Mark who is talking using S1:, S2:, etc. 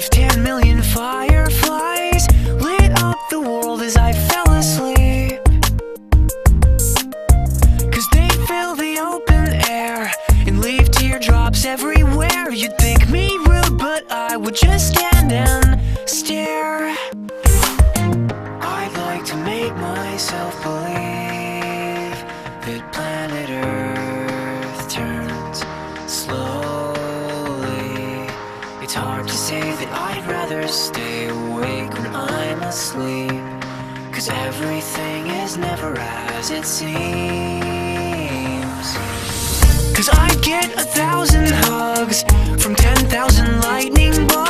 S1: If 10 million fireflies lit up the world as I fell asleep, 'cause they fill the open air and leave teardrops everywhere. You'd think me rude, but I would just stand and stare. I'd like to make myself believe that planet Earth turns slowly. It's hard to say that I'd rather stay awake when I'm asleep, 'cause everything is never as it seems. 'Cause I get 1,000 hugs from 10,000 lightning bugs.